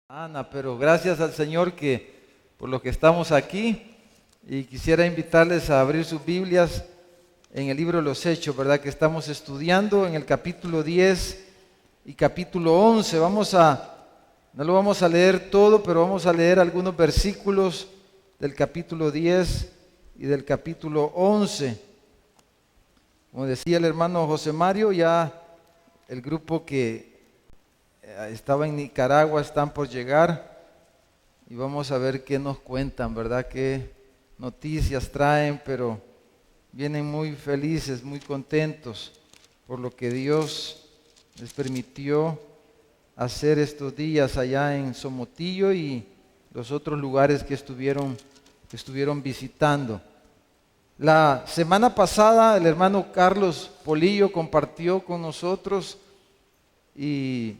Ana, pero gracias al Señor por lo que estamos aquí, y quisiera invitarles a abrir sus Biblias en el libro de los Hechos, ¿verdad? Que estamos estudiando en el capítulo 10 y capítulo 11. No lo vamos a leer todo, pero vamos a leer algunos versículos del capítulo 10 y del capítulo 11. Como decía el hermano José Mario, ya el grupo que estaba en Nicaragua están por llegar y vamos a ver qué nos cuentan, ¿verdad? Qué noticias traen, pero vienen muy felices, muy contentos por lo que Dios les permitió hacer estos días allá en Somotillo y los otros lugares que estuvieron visitando. La semana pasada el hermano Carlos Polillo compartió con nosotros y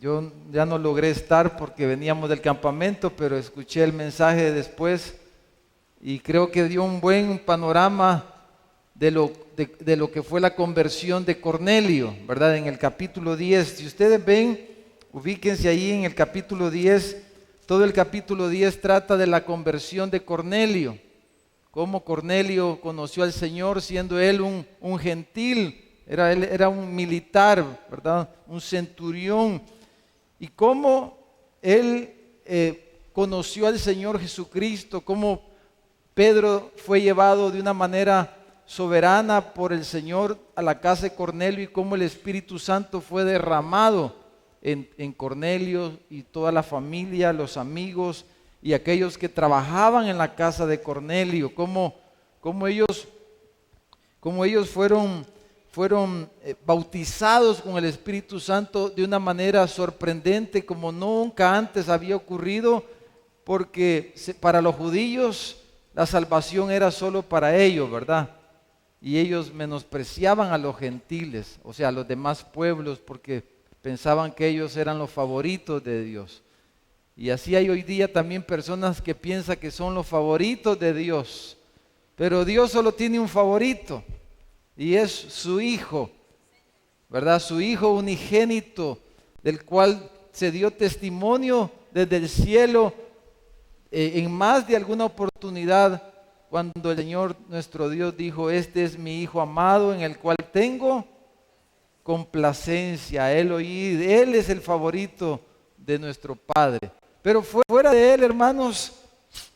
yo ya no logré estar porque veníamos del campamento, pero escuché el mensaje después y creo que dio un buen panorama de lo que fue la conversión de Cornelio, ¿verdad? En el capítulo 10. Si ustedes ven, ubíquense ahí en el capítulo 10. Todo el capítulo 10 trata de la conversión de Cornelio. Cómo Cornelio conoció al Señor siendo él un gentil. Él era un militar, ¿verdad? Un centurión. Y cómo él conoció al Señor Jesucristo, cómo Pedro fue llevado de una manera soberana por el Señor a la casa de Cornelio y cómo el Espíritu Santo fue derramado en Cornelio y toda la familia, los amigos y aquellos que trabajaban en la casa de Cornelio, cómo ellos fueron bautizados con el Espíritu Santo de una manera sorprendente como nunca antes había ocurrido, porque para los judíos la salvación era solo para ellos, ¿verdad? Y ellos menospreciaban a los gentiles, o sea, a los demás pueblos, porque pensaban que ellos eran los favoritos de Dios. Y así hay hoy día también personas que piensan que son los favoritos de Dios, pero Dios solo tiene un favorito, y es su Hijo, ¿verdad? Su Hijo unigénito, del cual se dio testimonio desde el cielo en más de alguna oportunidad, cuando el Señor nuestro Dios dijo: este es mi Hijo amado en el cual tengo complacencia. Él es el favorito de nuestro Padre. Pero fuera de Él, hermanos,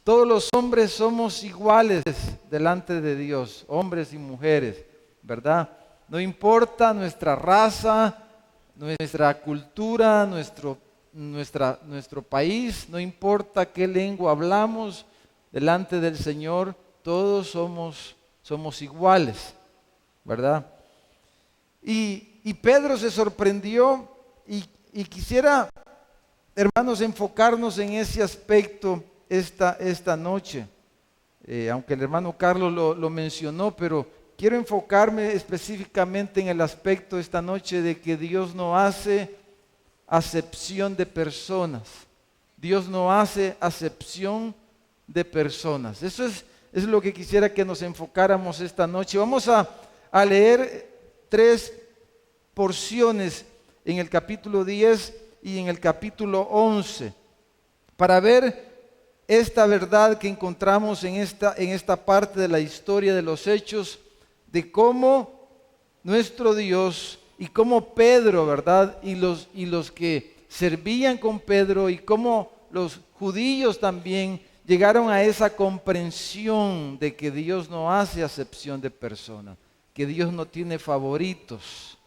todos los hombres somos iguales delante de Dios, hombres y mujeres, ¿verdad? No importa nuestra raza, nuestra cultura, nuestro país, no importa qué lengua hablamos, delante del Señor todos somos iguales, ¿verdad? Y Pedro se sorprendió y quisiera, hermanos, enfocarnos en ese aspecto esta noche. Aunque el hermano Carlos lo mencionó, pero quiero enfocarme específicamente en el aspecto esta noche de que Dios no hace acepción de personas. Dios no hace acepción de personas. Eso es lo que quisiera que nos enfocáramos esta noche. Vamos a leer 3 porciones en el capítulo 10 y en el capítulo 11 para ver esta verdad que encontramos en esta parte de la historia de los hechos, de cómo nuestro Dios y cómo Pedro, ¿verdad? Y los que servían con Pedro y cómo los judíos también llegaron a esa comprensión de que Dios no hace acepción de personas, que Dios no tiene favoritos.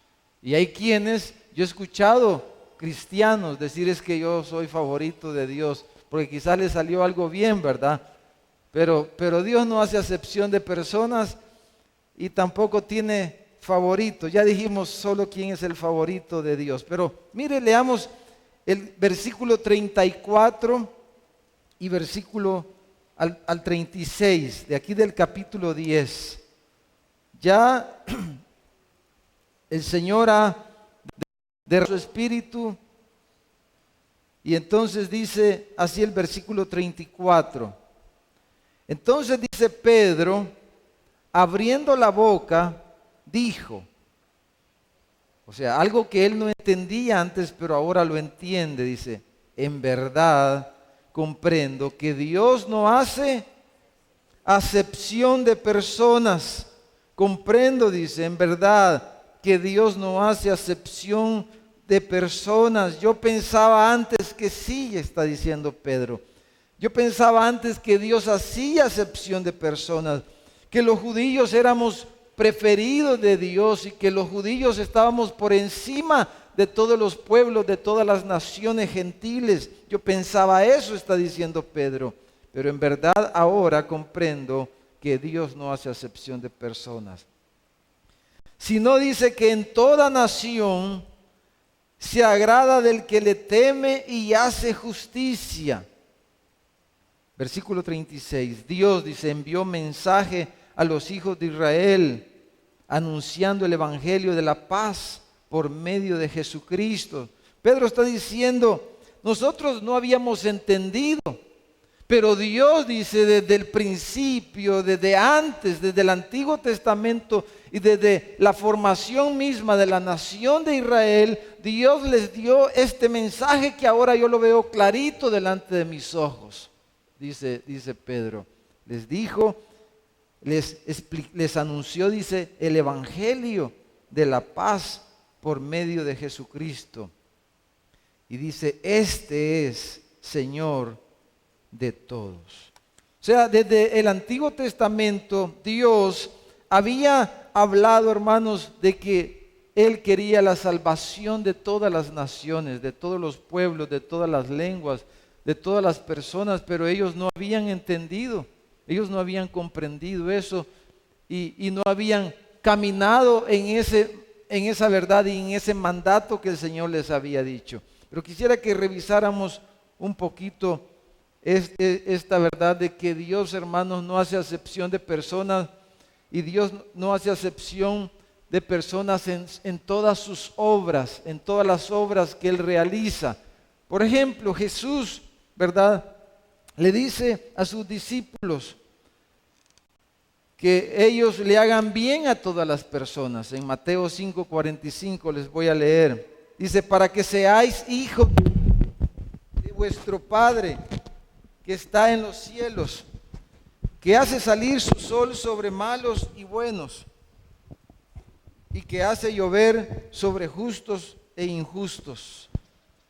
Y hay quienes, yo he escuchado cristianos decir: es que yo soy favorito de Dios, porque quizás le salió algo bien, ¿verdad? Pero Dios no hace acepción de personas y tampoco tiene favorito. Ya dijimos solo quién es el favorito de Dios. Pero mire, leamos el versículo 34 y versículo al 36, de aquí del capítulo 10. Ya el Señor ha derramado su espíritu, y entonces dice así el versículo 34. Entonces dice Pedro, abriendo la boca, dijo, o sea, algo que él no entendía antes, pero ahora lo entiende, dice: en verdad comprendo que Dios no hace acepción de personas. Comprendo, dice, en verdad que Dios no hace acepción de personas. Yo pensaba antes que sí, está diciendo Pedro. Yo pensaba antes que Dios hacía acepción de personas, que los judíos éramos preferidos de Dios y que los judíos estábamos por encima de todos los pueblos, de todas las naciones gentiles. Yo pensaba eso, está diciendo Pedro. Pero en verdad ahora comprendo que Dios no hace acepción de personas. Sino dice que en toda nación se agrada del que le teme y hace justicia. Versículo 36. Dios, dice, envió mensaje a los hijos de Israel, anunciando el evangelio de la paz por medio de Jesucristo. Pedro está diciendo, nosotros no habíamos entendido, pero Dios dice desde el principio, desde antes, desde el Antiguo Testamento y desde la formación misma de la nación de Israel, Dios les dio este mensaje que ahora yo lo veo clarito delante de mis ojos. Dice Pedro, les dijo, les anunció, dice, el evangelio de la paz por medio de Jesucristo. Y dice, este es Señor de todos. O sea, desde el Antiguo Testamento, Dios había hablado, hermanos, de que Él quería la salvación de todas las naciones, de todos los pueblos, de todas las lenguas, de todas las personas, pero ellos no habían entendido, ellos no habían comprendido eso y no habían caminado en esa verdad y en ese mandato que el Señor les había dicho. Pero quisiera que revisáramos un poquito esta verdad de que Dios, hermanos, no hace acepción de personas y Dios no hace acepción de personas en todas sus obras, en todas las obras que Él realiza. Por ejemplo, Jesús, ¿verdad?, le dice a sus discípulos que ellos le hagan bien a todas las personas. En Mateo 5:45 les voy a leer. Dice, para que seáis hijos de vuestro Padre que está en los cielos, que hace salir su sol sobre malos y buenos, y que hace llover sobre justos e injustos.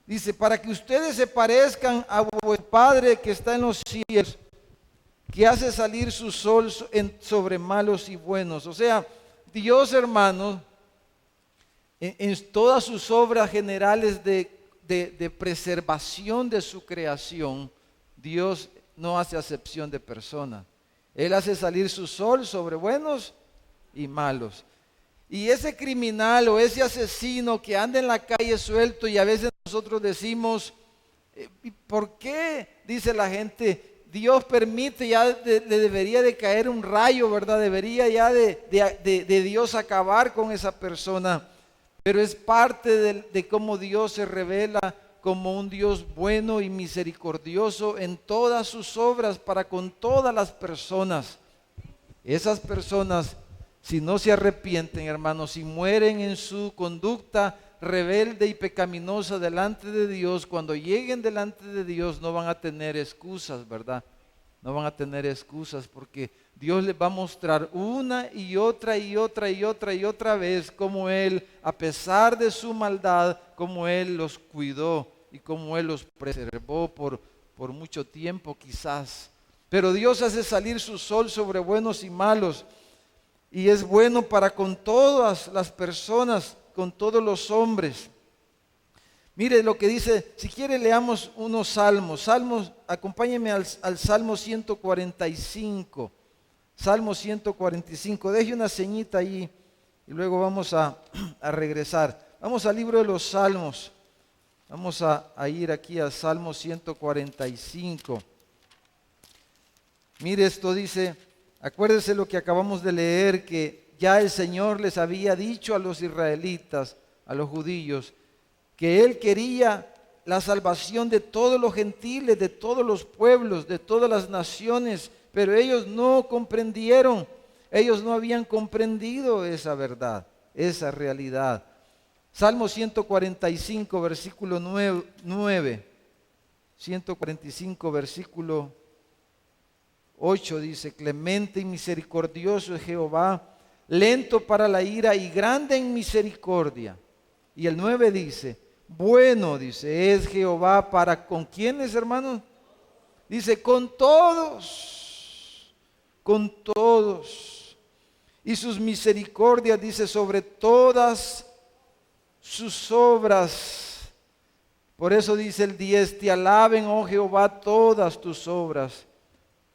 Dice, para que ustedes se parezcan a vuestro Padre que está en los cielos, que hace salir su sol sobre malos y buenos. O sea, Dios, hermanos, en todas sus obras generales de preservación de su creación, Dios no hace acepción de personas. Él hace salir su sol sobre buenos y malos. Y ese criminal o ese asesino que anda en la calle suelto, y a veces nosotros decimos, ¿por qué? Dice la gente, Dios permite, ya le debería de caer un rayo, ¿verdad? Debería ya de Dios acabar con esa persona. Pero es parte de cómo Dios se revela como un Dios bueno y misericordioso en todas sus obras para con todas las personas. Esas personas, si no se arrepienten, hermanos, si mueren en su conducta rebelde y pecaminosa delante de Dios, cuando lleguen delante de Dios no van a tener excusas, ¿verdad? No van a tener excusas porque Dios les va a mostrar una y otra y otra y otra y otra vez cómo Él, a pesar de su maldad, cómo Él los cuidó y cómo Él los preservó por mucho tiempo quizás. Pero Dios hace salir su sol sobre buenos y malos y es bueno para con todas las personas, con todos los hombres. Mire lo que dice, si quiere leamos unos salmos. Acompáñenme al Salmo 145. Salmo 145, deje una ceñita ahí y luego vamos a regresar. Vamos al libro de los Salmos. Vamos a ir aquí al Salmo 145. Mire, esto dice, acuérdese lo que acabamos de leer, que ya el Señor les había dicho a los israelitas, a los judíos, que Él quería la salvación de todos los gentiles, de todos los pueblos, de todas las naciones, pero ellos no comprendieron, ellos no habían comprendido esa verdad, esa realidad. Salmo 145, versículo 9. 145, versículo 8 dice: clemente y misericordioso es Jehová, lento para la ira y grande en misericordia. Y el 9 dice: bueno, dice, es Jehová para con quienes, hermanos. Dice, con todos, con todos. Y sus misericordias, dice, sobre todas sus obras. Por eso dice el 10, te alaben, oh Jehová, todas tus obras.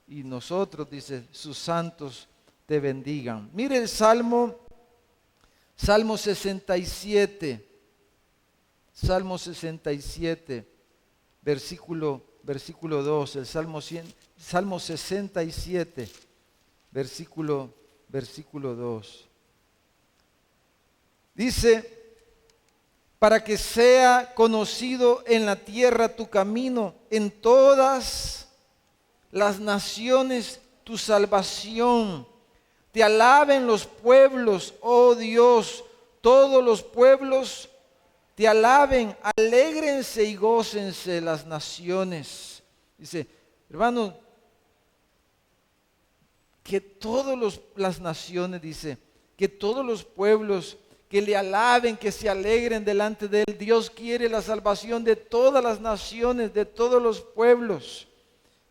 Y nosotros, dice, sus santos te bendigan. Mire el Salmo 67. Salmo 67, versículo 2, el Salmo 67, versículo 2. Dice, para que sea conocido en la tierra tu camino, en todas las naciones tu salvación. Te alaben los pueblos, oh Dios, todos los pueblos te alaben, alégrense y gócense las naciones. Dice, hermano, que todas las naciones, dice, que todos los pueblos que le alaben, que se alegren delante de él. Dios quiere la salvación de todas las naciones, de todos los pueblos.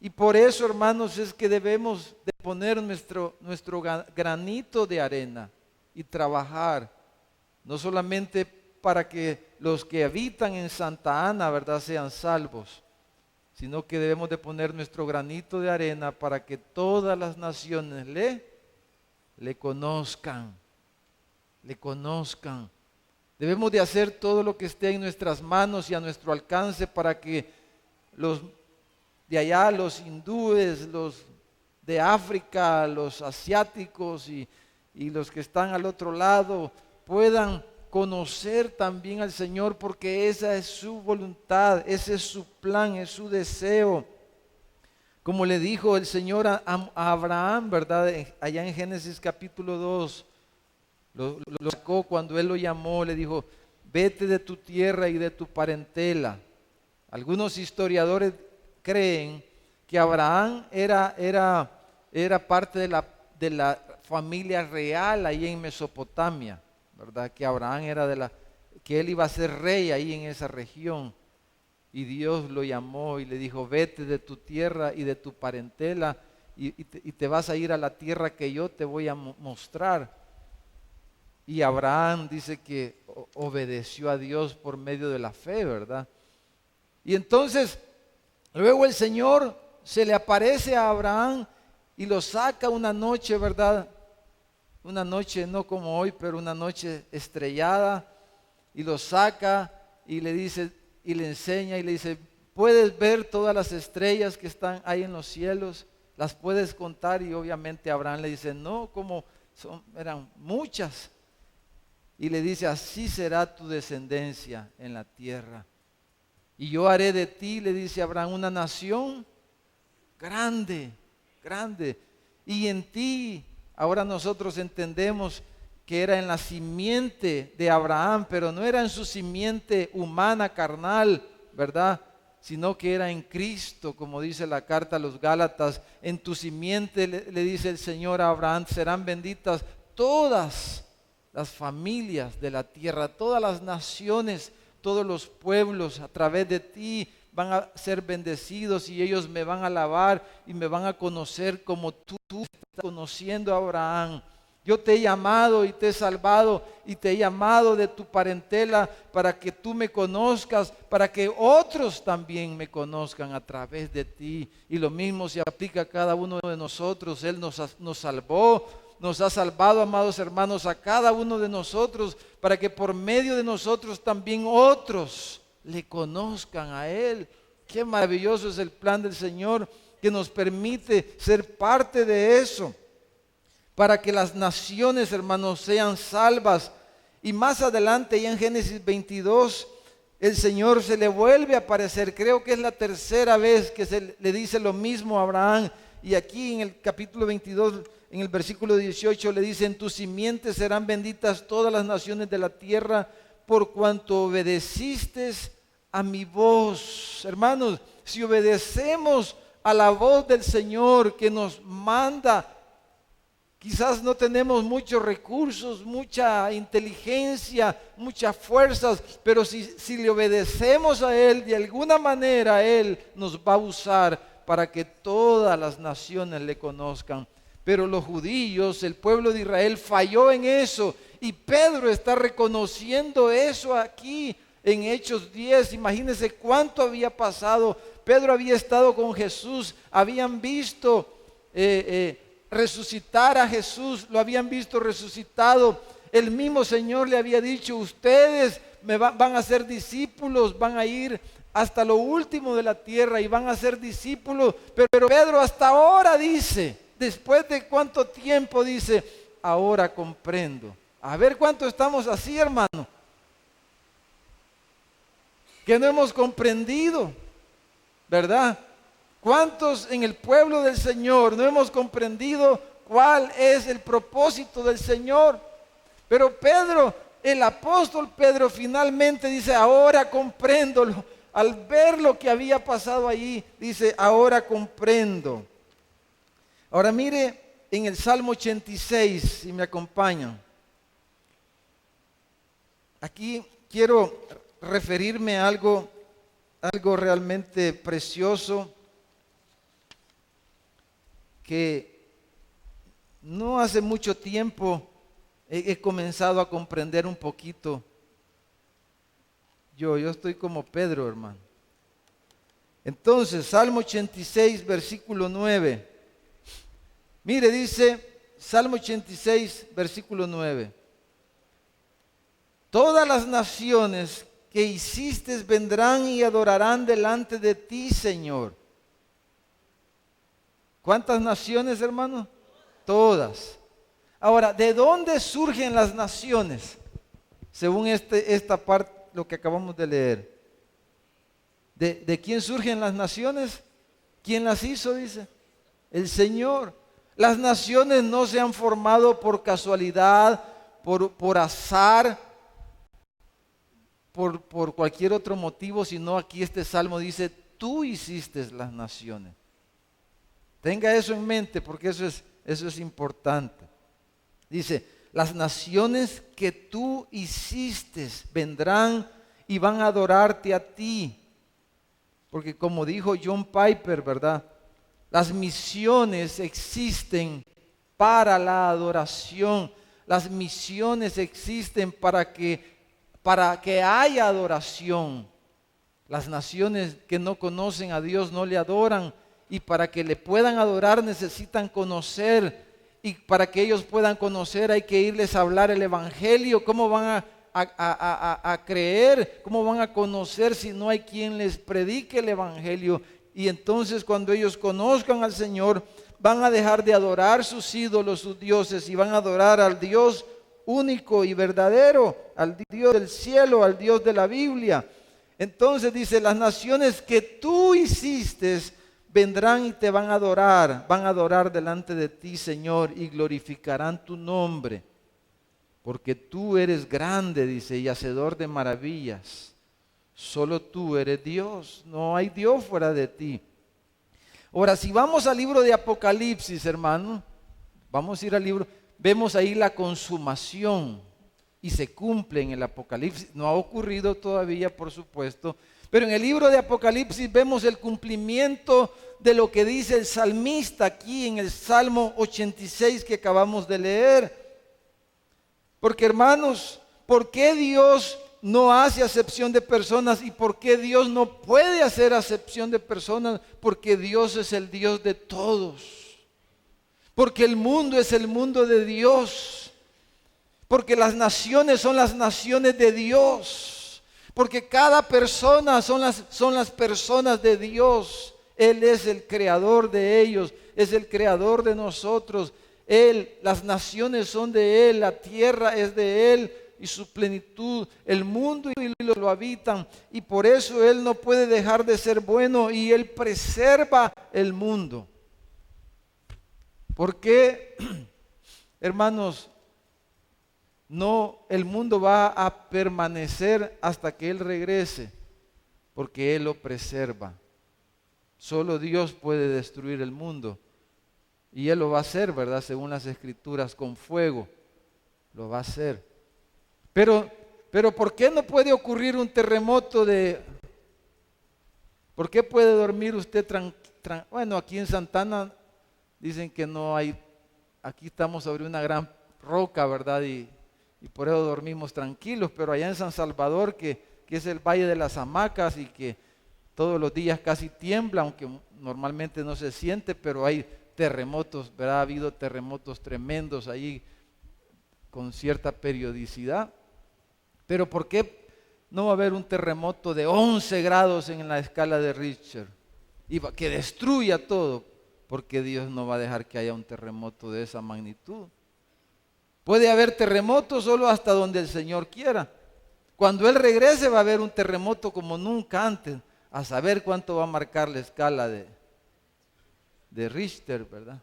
Y por eso, hermanos, es que debemos de poner nuestro granito de arena y trabajar, no solamente para que los que habitan en Santa Ana, ¿verdad?, sean salvos, sino que debemos de poner nuestro granito de arena para que todas las naciones le conozcan, le conozcan. Debemos de hacer todo lo que esté en nuestras manos y a nuestro alcance para que los de allá, los hindúes, los de África, los asiáticos y los que están al otro lado puedan conocer también al Señor, porque esa es su voluntad, ese es su plan, es su deseo. Como le dijo el Señor a Abraham, ¿verdad? Allá en Génesis capítulo 2, lo sacó cuando Él lo llamó, le dijo, vete de tu tierra y de tu parentela. Algunos historiadores creen que Abraham era parte de la familia real ahí en Mesopotamia, ¿verdad? Que Abraham era que él iba a ser rey ahí en esa región. Y Dios lo llamó y le dijo, vete de tu tierra y de tu parentela y te vas a ir a la tierra que yo te voy a mostrar. Y Abraham dice que obedeció a Dios por medio de la fe, ¿verdad? Y entonces, luego el Señor se le aparece a Abraham y lo saca una noche, ¿verdad? Una noche no como hoy, pero una noche estrellada, y lo saca y le dice, y le enseña y le dice, ¿puedes ver todas las estrellas que están ahí en los cielos? ¿Las puedes contar? Y obviamente Abraham le dice, no, como eran muchas. Y le dice, así será tu descendencia en la tierra. Y yo haré de ti, le dice Abraham, una nación grande, grande. Y en ti, ahora nosotros entendemos que era en la simiente de Abraham, pero no era en su simiente humana, carnal, ¿verdad? Sino que era en Cristo, como dice la carta a los Gálatas. En tu simiente, le dice el Señor a Abraham, serán benditas todas las familias de la tierra, todas las naciones, todos los pueblos a través de ti van a ser bendecidos y ellos me van a alabar y me van a conocer como tú estás conociendo a Abraham. Yo te he llamado y te he salvado y te he llamado de tu parentela para que tú me conozcas, para que otros también me conozcan a través de ti. Y lo mismo se aplica a cada uno de nosotros. Él nos salvó, nos ha salvado, amados hermanos, a cada uno de nosotros, para que por medio de nosotros también otros le conozcan a Él. Qué maravilloso es el plan del Señor, que nos permite ser parte de eso, para que las naciones, hermanos, sean salvas. Y más adelante, ya en Génesis 22, el Señor se le vuelve a aparecer. Creo que es la tercera vez que se le dice lo mismo a Abraham. Y aquí en el capítulo 22, en el versículo 18, le dice, en tus simientes serán benditas todas las naciones de la tierra, por cuanto obedeciste a mi voz. Hermanos, si obedecemos a la voz del Señor que nos manda, quizás no tenemos muchos recursos, mucha inteligencia, muchas fuerzas, pero si le obedecemos a Él, de alguna manera Él nos va a usar para que todas las naciones le conozcan. Pero los judíos, el pueblo de Israel, falló en eso. Y Pedro está reconociendo eso aquí en Hechos 10. Imagínense cuánto había pasado. Pedro había estado con Jesús, habían visto resucitar a Jesús, lo habían visto resucitado. El mismo Señor le había dicho: ustedes van a ser discípulos, van a ir hasta lo último de la tierra y van a ser discípulos. Pero Pedro hasta ahora dice, después de cuánto tiempo, dice: ahora comprendo. A ver cuánto estamos así, hermano, que no hemos comprendido, ¿verdad? ¿Cuántos en el pueblo del Señor no hemos comprendido cuál es el propósito del Señor? Pero Pedro, el apóstol Pedro, finalmente dice: ahora comprendo. Al ver lo que había pasado allí, dice: ahora comprendo. Ahora mire en el Salmo 86, si me acompañan. Aquí quiero referirme a algo realmente precioso que no hace mucho tiempo he comenzado a comprender un poquito. Yo estoy como Pedro, hermano. Entonces, Salmo 86, versículo 9. Mire, dice Salmo 86, versículo 9. Todas las naciones que hiciste vendrán y adorarán delante de ti, Señor. ¿Cuántas naciones, hermano? Todas. Ahora, ¿de dónde surgen las naciones? Según esta parte, lo que acabamos de leer. ¿De quién surgen las naciones? ¿Quién las hizo? Dice el Señor. Las naciones no se han formado por casualidad, por azar, por cualquier otro motivo, sino aquí este salmo dice: tú hiciste las naciones. Tenga eso en mente, porque eso es importante. Dice: las naciones que tú hiciste vendrán y van a adorarte a ti. Porque como dijo John Piper, ¿verdad? Las misiones existen para la adoración. Las misiones existen para que haya adoración. Las naciones que no conocen a Dios no le adoran, y para que le puedan adorar necesitan conocer, y para que ellos puedan conocer hay que irles a hablar el evangelio. ¿Cómo van a creer? ¿Cómo van a conocer si no hay quien les predique el evangelio? Y entonces, cuando ellos conozcan al Señor, van a dejar de adorar sus ídolos, sus dioses, y van a adorar al Dios único y verdadero, al Dios del cielo, al Dios de la Biblia. Entonces dice: las naciones que tú hiciste vendrán y te van a adorar delante de ti, Señor, y glorificarán tu nombre, porque tú eres grande, dice, y hacedor de maravillas. Solo tú eres Dios, no hay Dios fuera de ti. Ahora, si vamos al libro de Apocalipsis, hermano, vamos a ir al libro, vemos ahí la consumación y se cumple en el Apocalipsis. No ha ocurrido todavía, por supuesto, pero en el libro de Apocalipsis vemos el cumplimiento de lo que dice el salmista aquí en el Salmo 86 que acabamos de leer. Porque, hermanos, ¿por qué Dios no hace acepción de personas? ¿Y por qué Dios no puede hacer acepción de personas? Porque Dios es el Dios de todos. Porque el mundo es el mundo de Dios. Porque las naciones son las naciones de Dios. Porque cada persona son las personas de Dios. Él es el creador de ellos, es el creador de nosotros. Las naciones son de Él, la tierra es de Él y su plenitud, el mundo y lo habitan. Y por eso Él no puede dejar de ser bueno, y Él preserva el mundo. ¿Por qué, hermanos? No, el mundo va a permanecer hasta que Él regrese, porque Él lo preserva. Solo Dios puede destruir el mundo. Y Él lo va a hacer, ¿verdad? Según las Escrituras, con fuego. Lo va a hacer. Pero ¿por qué no puede ocurrir un terremoto ¿Por qué puede dormir usted Bueno, aquí en Santana dicen que no hay, aquí estamos sobre una gran roca, ¿verdad? Y por eso dormimos tranquilos, pero allá en San Salvador, que es el Valle de las Hamacas y que todos los días casi tiembla, aunque normalmente no se siente, pero hay terremotos, ¿verdad? Ha habido terremotos tremendos ahí con cierta periodicidad. Pero ¿por qué no va a haber un terremoto de 11 grados en la escala de Richter y que destruya todo? Porque Dios no va a dejar que haya un terremoto de esa magnitud. Puede haber terremotos solo hasta donde el Señor quiera. Cuando Él regrese va a haber un terremoto como nunca antes, a saber cuánto va a marcar la escala de Richter, ¿verdad?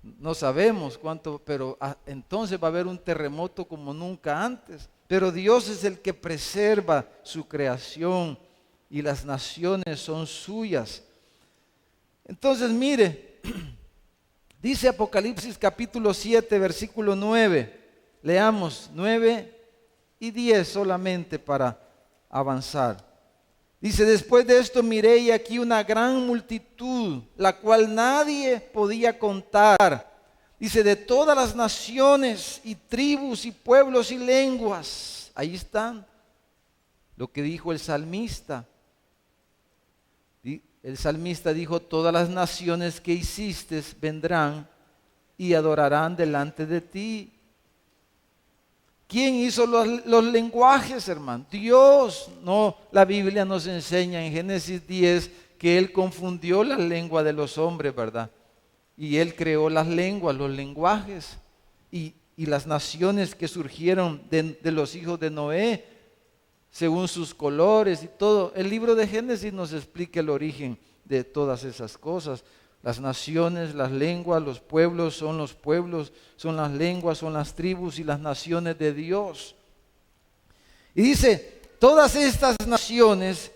No sabemos cuánto, pero entonces va a haber un terremoto como nunca antes. Pero Dios es el que preserva su creación y las naciones son suyas. Entonces mire, dice Apocalipsis capítulo 7, versículo 9. Leamos 9 y 10 solamente para avanzar. Dice, después de esto miré y aquí una gran multitud, la cual nadie podía contar. Dice, de todas las naciones y tribus y pueblos y lenguas. Ahí están lo que dijo el salmista. El salmista dijo, todas las naciones que hiciste vendrán y adorarán delante de ti. ¿Quién hizo los lenguajes, hermano? Dios. No, la Biblia nos enseña en Génesis 10 que Él confundió la lengua de los hombres, ¿verdad? Y Él creó las lenguas, los lenguajes y las naciones que surgieron de los hijos de Noé, según sus colores y todo. El libro de Génesis nos explica el origen de todas esas cosas. Las naciones, las lenguas, los pueblos, son las lenguas, son las tribus y las naciones de Dios. Y dice, todas estas naciones,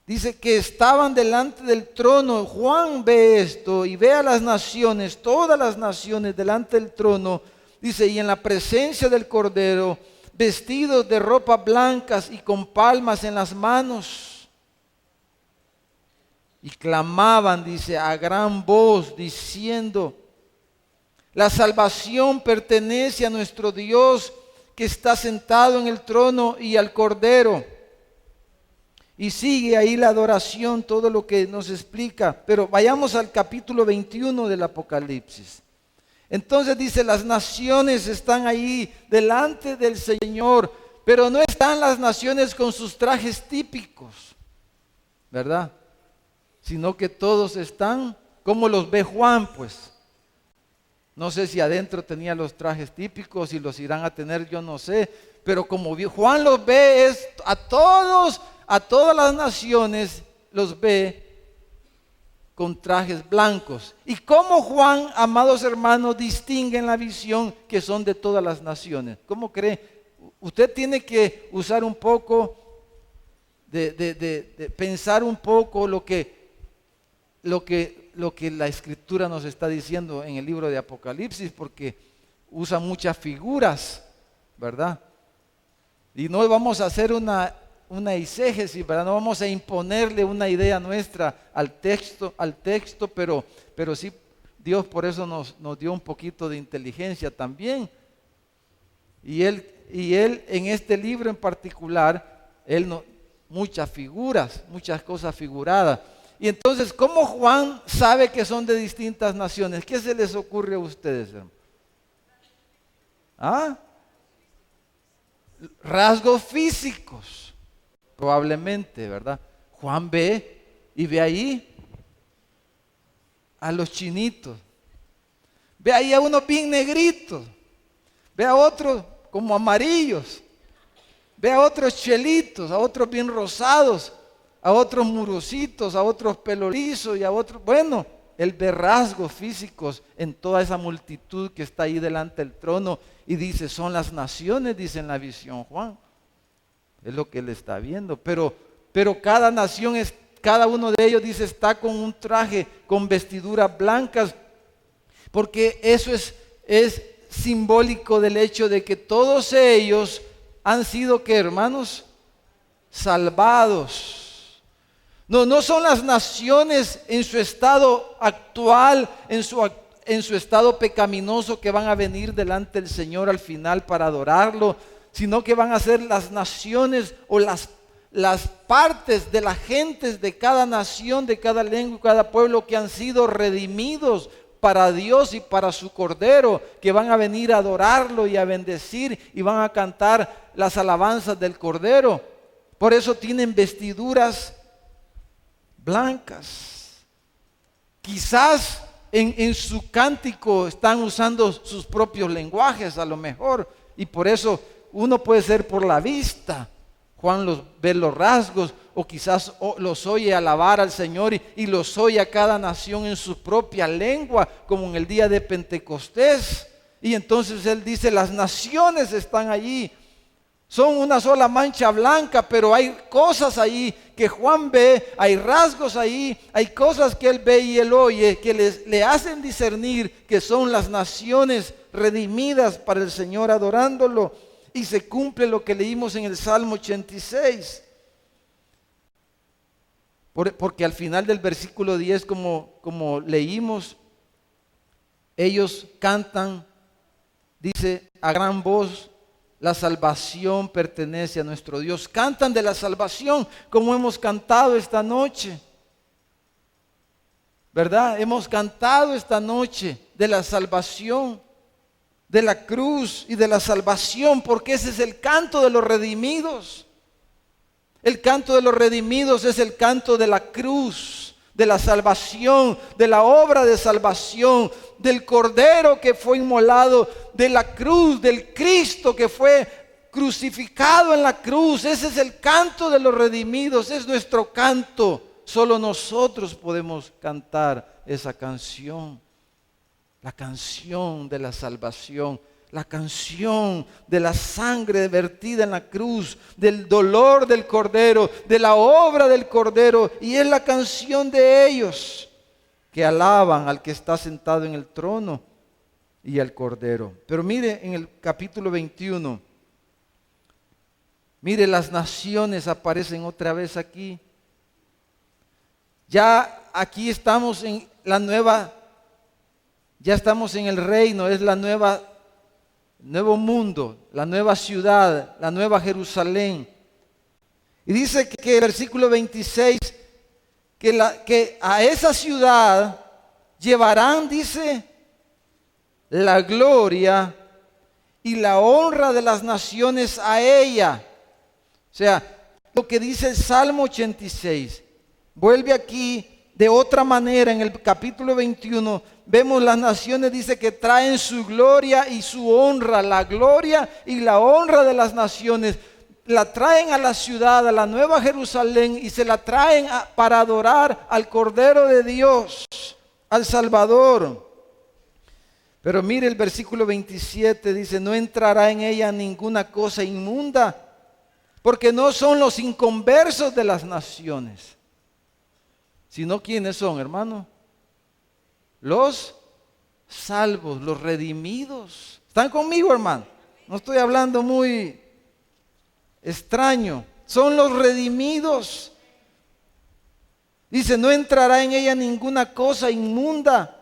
dice que estaban delante del trono. Juan ve esto y ve a las naciones, todas las naciones delante del trono. Dice, y en la presencia del Cordero, vestidos de ropas blancas y con palmas en las manos. Y clamaban, dice, a gran voz, diciendo, la salvación pertenece a nuestro Dios que está sentado en el trono y al Cordero. Y sigue ahí la adoración, todo lo que nos explica. Pero vayamos al capítulo 21 del Apocalipsis. Entonces dice, las naciones están ahí delante del Señor, pero no están las naciones con sus trajes típicos, ¿verdad? Sino que todos están como los ve Juan, pues. No sé si adentro tenía los trajes típicos y los irán a tener, yo no sé. Pero como Juan los ve, es a todas las naciones los ve con trajes blancos. Y como Juan, amados hermanos, distingue en la visión que son de todas las naciones. ¿Cómo cree? Usted tiene que usar un poco de pensar un poco lo que la Escritura nos está diciendo en el libro de Apocalipsis, porque usa muchas figuras, ¿verdad? Y no vamos a hacer una exégesis, ¿verdad? No vamos a imponerle una idea nuestra al texto, pero sí Dios por eso nos dio un poquito de inteligencia también. Y él en este libro en particular, muchas figuras, muchas cosas figuradas. Y entonces, ¿cómo Juan sabe que son de distintas naciones? ¿Qué se les ocurre a ustedes, hermano? ¿Ah? Rasgos físicos, probablemente, ¿verdad? Juan ve y ve ahí a los chinitos, ve ahí a unos bien negritos, ve a otros como amarillos, ve a otros chelitos, a otros bien rosados, a otros murositos, a otros pelo liso y a otros, bueno, él ve rasgos físicos en toda esa multitud que está ahí delante del trono y dice, son las naciones, dice en la visión Juan. Es lo que él está viendo, pero cada nación cada uno de ellos dice está con un traje, con vestiduras blancas, porque eso es simbólico del hecho de que todos ellos han sido, ¿qué, hermanos? Salvados. No son las naciones en su estado actual, en su estado pecaminoso, que van a venir delante del Señor al final para adorarlo, sino que van a ser las naciones o las partes de las gentes de cada nación, de cada lengua, cada pueblo, que han sido redimidos para Dios y para su Cordero, que van a venir a adorarlo y a bendecir y van a cantar las alabanzas del Cordero. Por eso tienen vestiduras blancas. Quizás en su cántico están usando sus propios lenguajes a lo mejor, y por eso uno puede ser por la vista. Juan ve los rasgos, o quizás los oye alabar al Señor y los oye a cada nación en su propia lengua, como en el día de Pentecostés. Y entonces él dice, las naciones están allí, son una sola mancha blanca, pero hay cosas allí que Juan ve, hay rasgos allí, hay cosas que él ve y él oye que le hacen discernir que son las naciones redimidas para el Señor adorándolo. Y se cumple lo que leímos en el Salmo 86. Porque al final del versículo 10, como leímos, ellos cantan, dice, a gran voz, la salvación pertenece a nuestro Dios. Cantan de la salvación como hemos cantado esta noche, ¿verdad? Hemos cantado esta noche de la salvación, de la cruz y de la salvación, porque ese es el canto de los redimidos. El canto de los redimidos es el canto de la cruz, de la salvación, de la obra de salvación, del Cordero que fue inmolado, de la cruz, del Cristo que fue crucificado en la cruz. Ese es el canto de los redimidos, es nuestro canto. Solo nosotros podemos cantar esa canción. La canción de la salvación, la canción de la sangre vertida en la cruz, del dolor del Cordero, de la obra del Cordero, y es la canción de ellos que alaban al que está sentado en el trono y al Cordero. Pero mire en el capítulo 21, mire, las naciones aparecen otra vez aquí. Ya aquí estamos en la nueva. Ya estamos en el reino, es nuevo mundo, la nueva ciudad, la nueva Jerusalén. Y dice que el versículo 26, que a esa ciudad llevarán, dice, la gloria y la honra de las naciones a ella. O sea, lo que dice el Salmo 86, vuelve aquí de otra manera en el capítulo 21. Vemos las naciones, dice que traen su gloria y su honra. La gloria y la honra de las naciones la traen a la ciudad, a la nueva Jerusalén, y se la traen para adorar al Cordero de Dios, al Salvador. Pero mire el versículo 27, dice, no entrará en ella ninguna cosa inmunda, porque no son los inconversos de las naciones, sino ¿quiénes son, hermano? Los salvos, los redimidos. ¿Están conmigo, hermano? No estoy hablando muy extraño. Son los redimidos. Dice, no entrará en ella ninguna cosa inmunda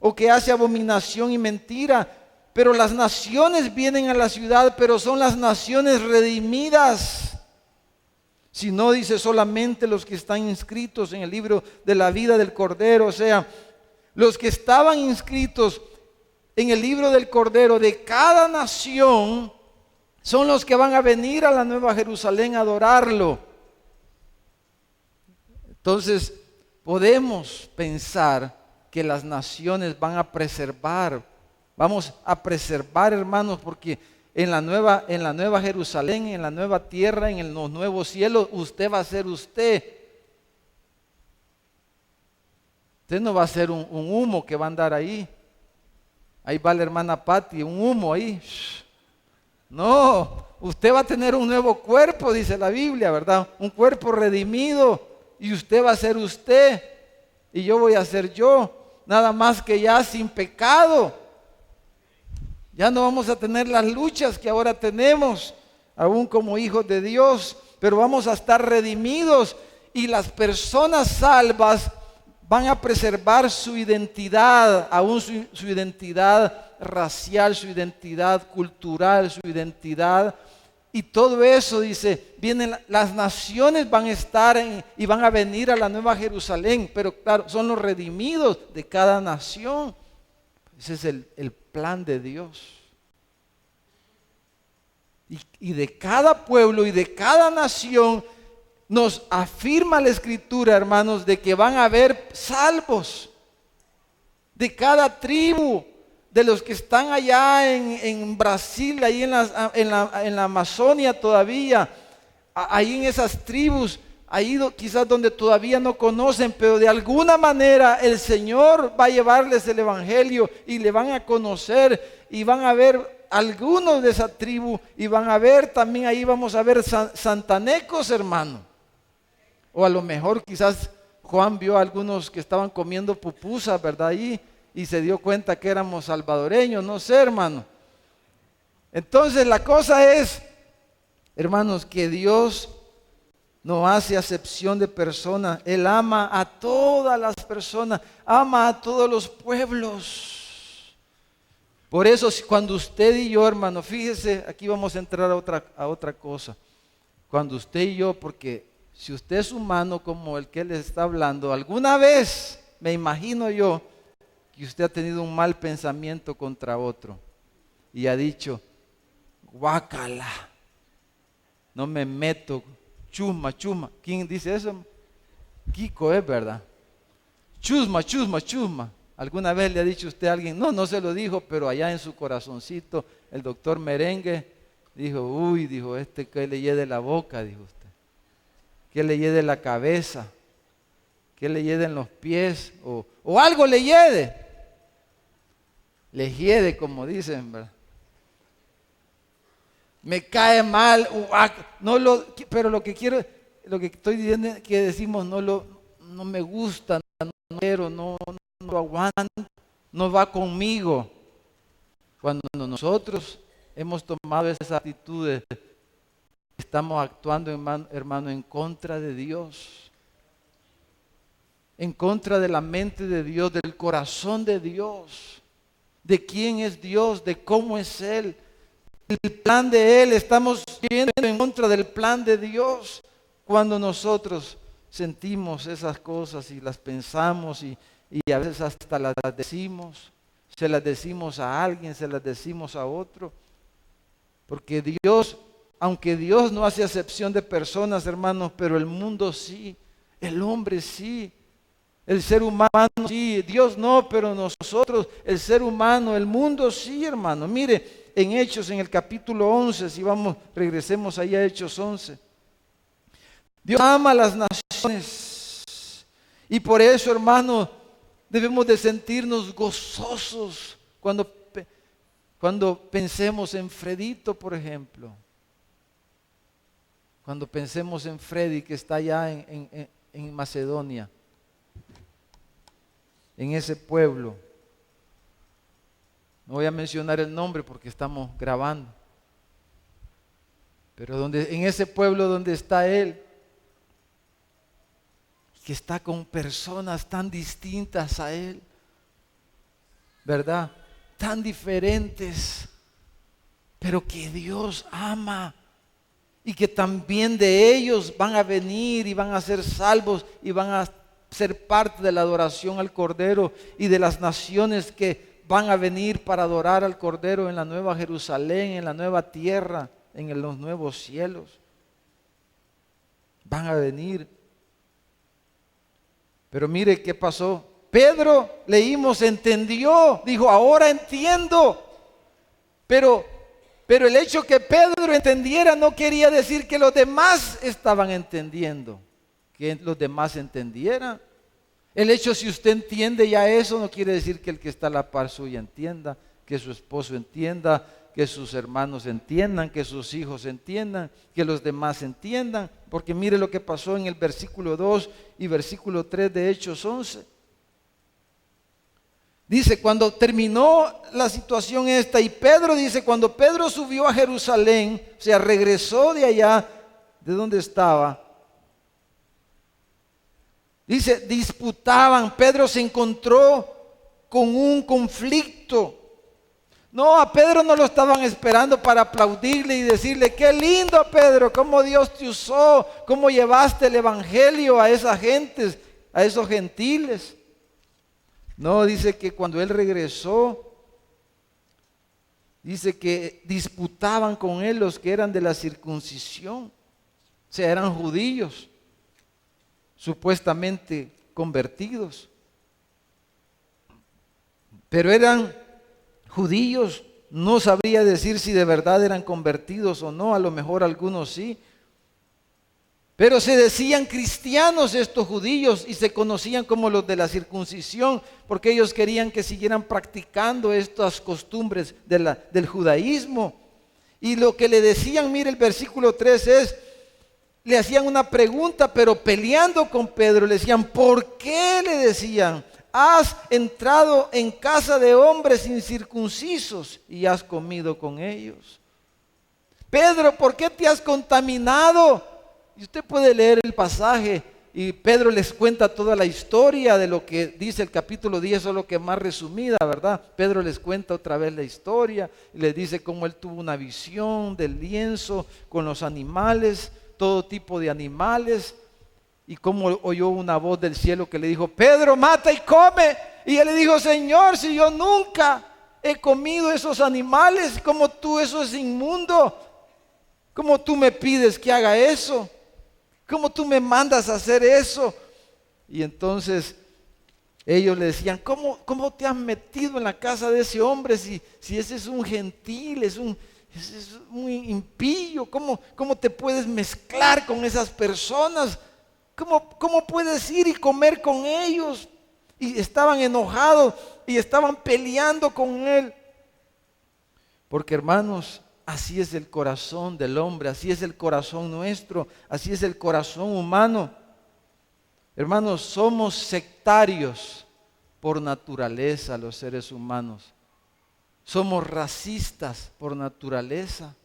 o que hace abominación y mentira. Pero las naciones vienen a la ciudad, pero son las naciones redimidas. Si no, dice, solamente los que están inscritos en el libro de la vida del Cordero. O sea, los que estaban inscritos en el libro del Cordero de cada nación son los que van a venir a la Nueva Jerusalén a adorarlo. Entonces, podemos pensar que las naciones van a preservar, vamos a preservar, hermanos, porque en la nueva Jerusalén, en la nueva tierra, en los nuevos cielos, usted va a ser usted. Usted no va a ser un humo que va a andar ahí. Ahí va la hermana Patti, un humo ahí. No, usted va a tener un nuevo cuerpo, dice la Biblia, ¿verdad? Un cuerpo redimido, y usted va a ser usted y yo voy a ser yo, nada más que ya sin pecado. Ya no vamos a tener las luchas que ahora tenemos, aún como hijos de Dios, pero vamos a estar redimidos y las personas salvas van a preservar su identidad, aún su identidad racial, su identidad cultural, su identidad. Y todo eso, dice, las naciones van a estar y van a venir a la Nueva Jerusalén, pero claro, son los redimidos de cada nación. Ese es el plan de Dios. Y de cada pueblo y de cada nación nos afirma la Escritura, hermanos, de que van a haber salvos de cada tribu, de los que están allá en Brasil, ahí en la Amazonia todavía, ahí en esas tribus, ahí quizás donde todavía no conocen, pero de alguna manera el Señor va a llevarles el Evangelio y le van a conocer y van a ver algunos de esa tribu y van a ver también, ahí vamos a ver santanecos, hermano. O a lo mejor quizás Juan vio a algunos que estaban comiendo pupusas, ¿verdad? Ahí, y se dio cuenta que éramos salvadoreños, no sé, hermano. Entonces la cosa es, hermanos, que Dios no hace acepción de personas. Él ama a todas las personas, ama a todos los pueblos. Por eso cuando usted y yo, hermano, fíjese, aquí vamos a entrar a otra cosa. Cuando usted y yo, porque si usted es humano como el que le está hablando, alguna vez, me imagino yo, que usted ha tenido un mal pensamiento contra otro y ha dicho, guácala, no me meto, chusma, chusma. ¿Quién dice eso? Kiko es, ¿verdad? Chusma, chusma, chusma. ¿Alguna vez le ha dicho usted a alguien? No, no se lo dijo, pero allá en su corazoncito, el doctor Merengue dijo, uy, dijo, que le hiede la boca, dijo usted. Que le hiede la cabeza, que le hiede en los pies, o algo le hiede. Le hiede, como dicen, ¿verdad? Me cae mal, pero lo que estoy diciendo es que decimos, no me gusta, no quiero, no lo aguanto, no va conmigo. Cuando nosotros hemos tomado esas actitudes, estamos actuando, hermano, en contra de Dios, en contra de la mente de Dios, del corazón de Dios, de quién es Dios, de cómo es Él, el plan de Él. Estamos yendo en contra del plan de Dios cuando nosotros sentimos esas cosas y las pensamos y a veces hasta las decimos, se las decimos a alguien, se las decimos a otro, porque Dios, aunque Dios no hace acepción de personas, hermanos, pero el mundo sí, el hombre sí, el ser humano sí, Dios no, pero nosotros, el ser humano, el mundo sí, hermano. Mire, en Hechos, en el capítulo 11, si regresemos ahí a Hechos 11. Dios ama a las naciones y por eso, hermano, debemos de sentirnos gozosos cuando pensemos en Fredito, por ejemplo. Cuando pensemos en Freddy, que está allá en Macedonia, en ese pueblo. No voy a mencionar el nombre porque estamos grabando. Pero en ese pueblo donde está él, que está con personas tan distintas a él, ¿verdad? Tan diferentes, pero que Dios ama y que también de ellos van a venir y van a ser salvos y van a ser parte de la adoración al Cordero y de las naciones que van a venir para adorar al Cordero en la nueva Jerusalén, en la nueva tierra, en los nuevos cielos. Van a venir. Pero mire qué pasó. Pedro, leímos, entendió, dijo, ahora entiendo. Pero el hecho que Pedro entendiera no quería decir que los demás estaban entendiendo, que los demás entendieran. El hecho, si usted entiende ya eso, no quiere decir que el que está a la par suya entienda, que su esposo entienda, que sus hermanos entiendan, que sus hijos entiendan, que los demás entiendan, porque mire lo que pasó en el versículo 2 y versículo 3 de Hechos 11. Dice, cuando terminó la situación esta, y Pedro dice, cuando Pedro subió a Jerusalén, o sea, regresó de allá, de donde estaba, dice, disputaban, Pedro se encontró con un conflicto. No, a Pedro no lo estaban esperando para aplaudirle y decirle, qué lindo Pedro, cómo Dios te usó, cómo llevaste el evangelio a esas gentes, a esos gentiles. No, dice que cuando él regresó, dice que disputaban con él los que eran de la circuncisión, o sea, eran judíos, supuestamente convertidos, pero eran judíos, no sabría decir si de verdad eran convertidos o no, a lo mejor algunos sí, pero se decían cristianos estos judíos y se conocían como los de la circuncisión, porque ellos querían que siguieran practicando estas costumbres del judaísmo. Y lo que le decían, mire el versículo 3 es, le hacían una pregunta, pero peleando con Pedro, le decían, ¿por qué? Le decían, has entrado en casa de hombres incircuncisos y has comido con ellos. Pedro, ¿por qué te has contaminado? Y usted puede leer el pasaje y Pedro les cuenta toda la historia de lo que dice el capítulo 10, solo que más resumida, ¿verdad? Pedro les cuenta otra vez la historia y les dice cómo él tuvo una visión del lienzo con los animales, todo tipo de animales, y cómo oyó una voz del cielo que le dijo, Pedro, mata y come. Y él le dijo, Señor, si yo nunca he comido esos animales, como tú, eso es inmundo. ¿Cómo tú me pides que haga eso? ¿Cómo tú me mandas a hacer eso? Y entonces ellos le decían, ¿cómo te has metido en la casa de ese hombre si ese es un gentil, es un impío? ¿Cómo te puedes mezclar con esas personas? ¿Cómo puedes ir y comer con ellos? Y estaban enojados y estaban peleando con él. Porque hermanos, así es el corazón del hombre, así es el corazón nuestro, así es el corazón humano. Hermanos, somos sectarios por naturaleza los seres humanos. Somos racistas por naturaleza.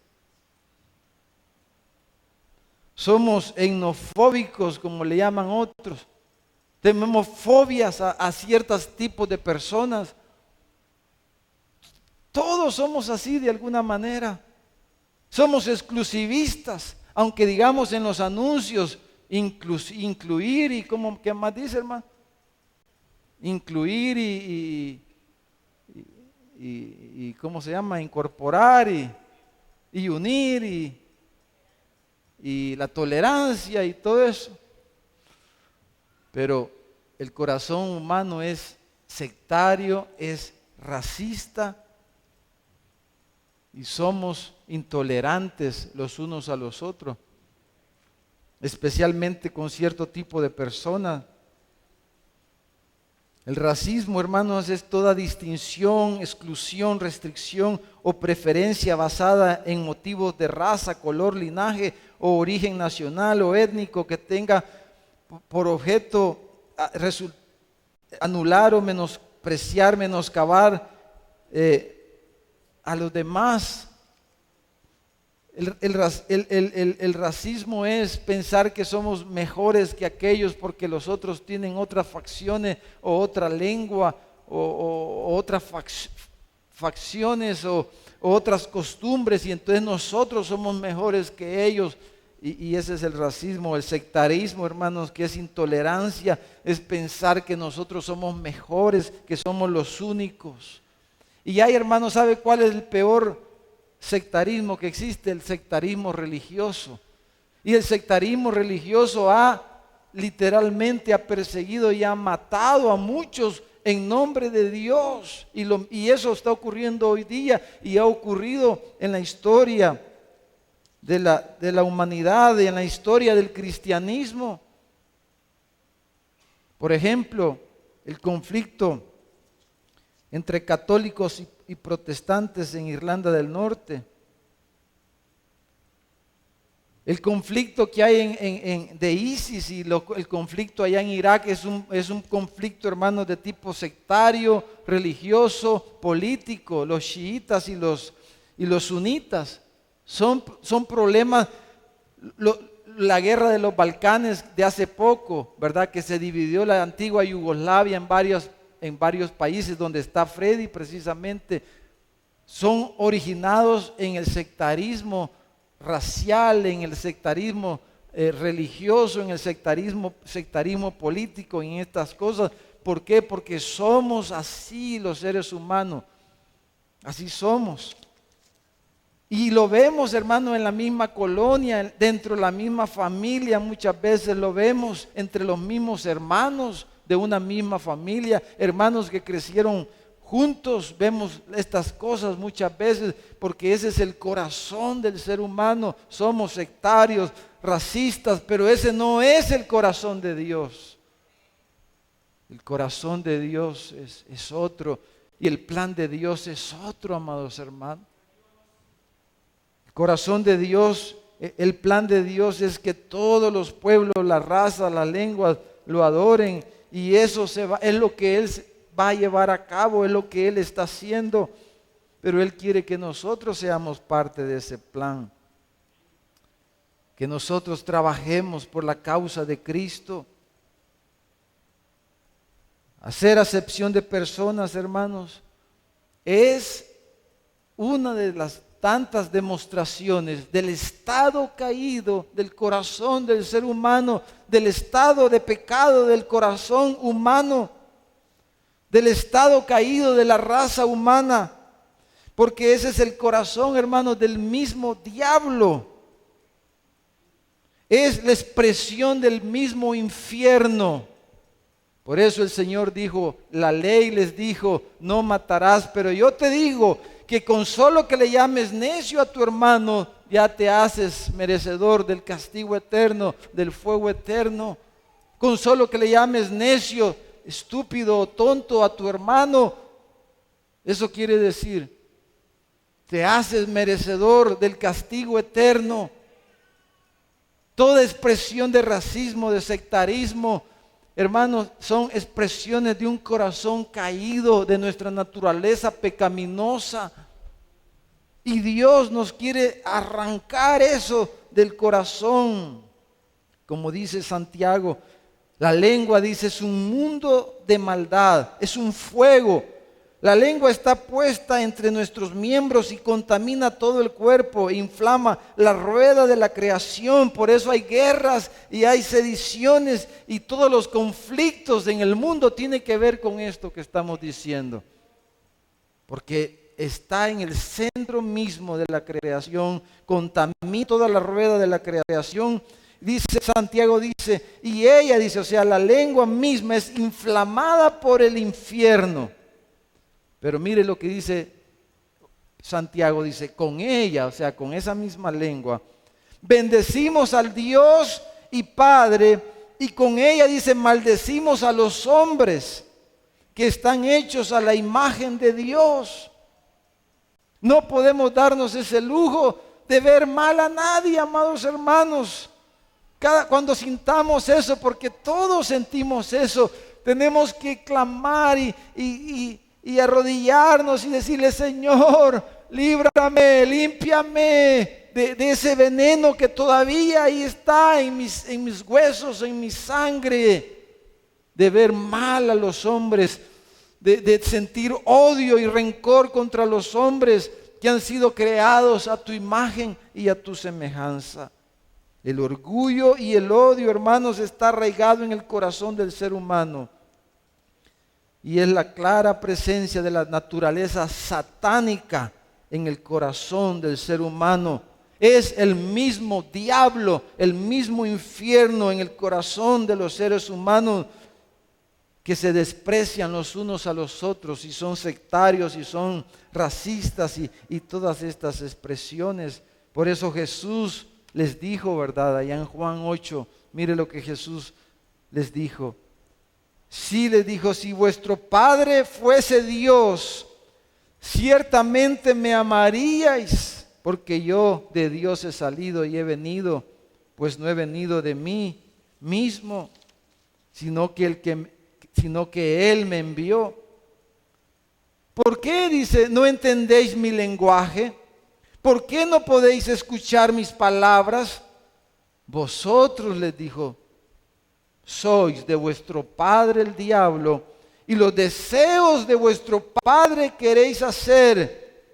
Somos etnofóbicos, como le llaman otros. Tenemos fobias a ciertos tipos de personas. Todos somos así de alguna manera. Somos exclusivistas, aunque digamos en los anuncios, incluir y ¿qué más dice, hermano? Incluir y ¿cómo se llama? Incorporar y unir y la tolerancia y todo eso. Pero el corazón humano es sectario, es racista y somos intolerantes los unos a los otros, especialmente con cierto tipo de personas. El racismo, hermanos, es toda distinción, exclusión, restricción o preferencia basada en motivos de raza, color, linaje o origen nacional o étnico que tenga por objeto anular o menospreciar, menoscabar a los demás. El racismo es pensar que somos mejores que aquellos porque los otros tienen otras facciones o otra lengua o otras facciones o otras costumbres y entonces nosotros somos mejores que ellos. Y ese es el racismo. El sectarismo, hermanos, que es intolerancia, es pensar que nosotros somos mejores, que somos los únicos. Y hay, hermanos, ¿sabe cuál es el peor sectarismo que existe? El sectarismo religioso. Y el sectarismo religioso literalmente ha perseguido y ha matado a muchos en nombre de Dios. Y eso está ocurriendo hoy día y ha ocurrido en la historia de la humanidad y en la historia del cristianismo. Por ejemplo, el conflicto entre católicos y protestantes en Irlanda del Norte. El conflicto que hay de ISIS y el conflicto allá en Irak es un conflicto, hermanos, de tipo sectario, religioso, político. Los chiitas y los sunitas son problemas. La guerra de los Balcanes de hace poco, ¿verdad? Que se dividió la antigua Yugoslavia en varios países, donde está Freddy precisamente, son originados en el sectarismo racial, en el sectarismo religioso, en el sectarismo político, en estas cosas. ¿Por qué? Porque somos así los seres humanos, así somos. Y lo vemos, hermano, en la misma colonia, dentro de la misma familia, muchas veces lo vemos entre los mismos hermanos de una misma familia, hermanos que crecieron juntos. Vemos estas cosas muchas veces porque ese es el corazón del ser humano. Somos sectarios, racistas, pero ese no es el corazón de Dios. El corazón de Dios es otro, y el plan de Dios es otro, amados hermanos. El corazón de Dios, el plan de Dios es que todos los pueblos, las razas, las lenguas lo adoren, y eso es lo que Él va a llevar a cabo, es lo que Él está haciendo, pero Él quiere que nosotros seamos parte de ese plan, que nosotros trabajemos por la causa de Cristo. Hacer acepción de personas, hermanos, es una de las tantas demostraciones del estado caído del corazón del ser humano, del estado de pecado del corazón humano, del estado caído de la raza humana, porque ese es el corazón, hermanos, del mismo diablo. Es la expresión del mismo infierno. Por eso el Señor dijo, la ley les dijo, no matarás, pero yo te digo que con solo que le llames necio a tu hermano, ya te haces merecedor del castigo eterno, del fuego eterno. Con solo que le llames necio, estúpido o tonto a tu hermano, eso quiere decir, te haces merecedor del castigo eterno. Toda expresión de racismo, de sectarismo, hermanos, son expresiones de un corazón caído, de nuestra naturaleza pecaminosa. Y Dios nos quiere arrancar eso del corazón. Como dice Santiago, la lengua, dice, es un mundo de maldad, es un fuego. La lengua está puesta entre nuestros miembros y contamina todo el cuerpo, inflama la rueda de la creación. Por eso hay guerras y hay sediciones, y todos los conflictos en el mundo tienen que ver con esto que estamos diciendo. Porque está en el centro mismo de la creación, contamina toda la rueda de la creación. Dice Santiago, dice, y ella dice, o sea, la lengua misma es inflamada por el infierno. Pero mire lo que dice Santiago, dice, con ella, o sea, con esa misma lengua, bendecimos al Dios y Padre, y con ella, dice, maldecimos a los hombres que están hechos a la imagen de Dios. No podemos darnos ese lujo de ver mal a nadie, amados hermanos. Cuando sintamos eso, porque todos sentimos eso, tenemos que clamar y arrodillarnos y decirle, Señor, líbrame, límpiame de ese veneno que todavía ahí está en mis huesos, en mi sangre, de ver mal a los hombres, de sentir odio y rencor contra los hombres que han sido creados a tu imagen y a tu semejanza. El orgullo y el odio, hermanos, está arraigado en el corazón del ser humano. Y es la clara presencia de la naturaleza satánica en el corazón del ser humano. Es el mismo diablo, el mismo infierno en el corazón de los seres humanos, que se desprecian los unos a los otros y son sectarios y son racistas y todas estas expresiones. Por eso Jesús les dijo, ¿verdad? Allá en Juan 8, mire lo que Jesús les dijo. Sí, les dijo, si vuestro Padre fuese Dios, ciertamente me amaríais, porque yo de Dios he salido y he venido, pues no he venido de mí mismo, sino que Él me envió. ¿Por qué, dice, no entendéis mi lenguaje? ¿Por qué no podéis escuchar mis palabras? Vosotros, les dijo, sois de vuestro padre el diablo, y los deseos de vuestro padre queréis hacer,